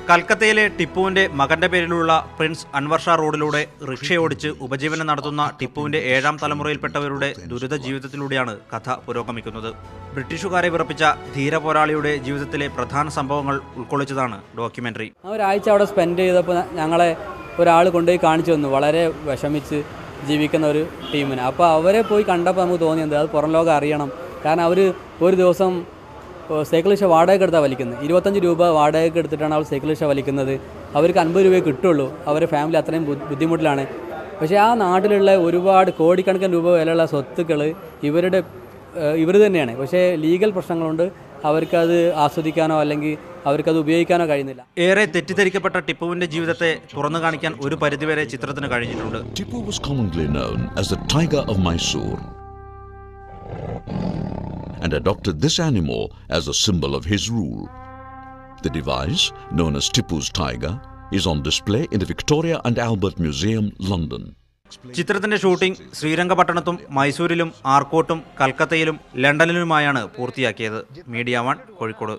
കൽക്കത്തയിലെ ടിപ്പുവിന്റെ മകന്റെ പേരിലുള്ള പ്രിൻസ് അൻവർ ഷാ റോഡിലൂടെ റിക്ഷയോടിച്ച് ഉപജീവനം നടത്തുന്ന ടിപ്പുവിന്റെ 7ാം തലമുറയിൽപ്പെട്ടവരുടെ ദുരിത ജീവിതത്തിലൂടെയാണ് കഥ പുരോഗമിക്കുന്നത്. ബ്രിട്ടീഷുകാരെ വിറപ്പിച്ച ധീരപോരാളിയുടെ ജീവിതത്തിലെ പ്രധാന സംഭവങ്ങൾ ഉൾക്കൊള്ളിച്ചതാണ് ഡോക്യുമെന്ററി. ഒരാഴ്ച അവിടെ സ്പെൻഡ് ചെയ്തപ്പോൾ ഞങ്ങളെ ഒരാൾ കൊണ്ടുപോയി കാണിച്ചു തന്നു, വളരെ വിഷമിച്ച് ജീവിക്കുന്ന ഒരു ടീമിന്. അപ്പോൾ അവരെ പോയി കണ്ടപ്പോൾ നമുക്ക് തോന്നിയത് അത് പുറം ലോകം അറിയണം. കാരണം അവർ ഒരു ദിവസം സൈക്കിൾ റിക്ഷ വാടകയ്ക്ക് എടുത്താണ് വലിക്കുന്നത്. 25 രൂപ വാടകയ്ക്ക് എടുത്തിട്ടാണ് അവർ സൈക്കിൾ റിക്ഷ വലിക്കുന്നത്. അവർക്ക് 50 രൂപയെ കിട്ടുള്ളൂ. അവരുടെ ഫാമിലി അത്രയും ബുദ്ധിമുട്ടിലാണ്. പക്ഷേ ആ നാട്ടിലുള്ള ഒരുപാട് കോടിക്കണക്കിന് രൂപ വിലയുള്ള സ്വത്തുക്കൾ ഇവർ തന്നെയാണ്. പക്ഷേ ലീഗൽ പ്രശ്നങ്ങളുണ്ട്, അവർക്കത് ആസ്വദിക്കാനോ അല്ലെങ്കിൽ അവർക്കത് ഉപയോഗിക്കാനോ കഴിയുന്നില്ല. ഏറെ തെറ്റിദ്ധരിക്കപ്പെട്ട ടിപ്പുവിന്റെ ജീവിതത്തെ തുറന്നു കാണിക്കാൻ ഒരു പരിധിവരെ ചിത്രത്തിന് കഴിഞ്ഞിട്ടുണ്ട്. Tipu was commonly known as the Tiger of Mysore and adopted this animal as a symbol of his rule. The device, known as Tipu's Tiger, is on display in the Victoria and Albert Museum, London. ചിത്രത്തിന്റെ shooting ശ്രീരംഗപട്ടണത്തും മൈസൂരിലും ആർക്കോട്ടും കൽക്കത്തയിലും ലണ്ടനിലുമായാണ് പൂർത്തിയാക്കിയത്. Media 1 Kozhikode.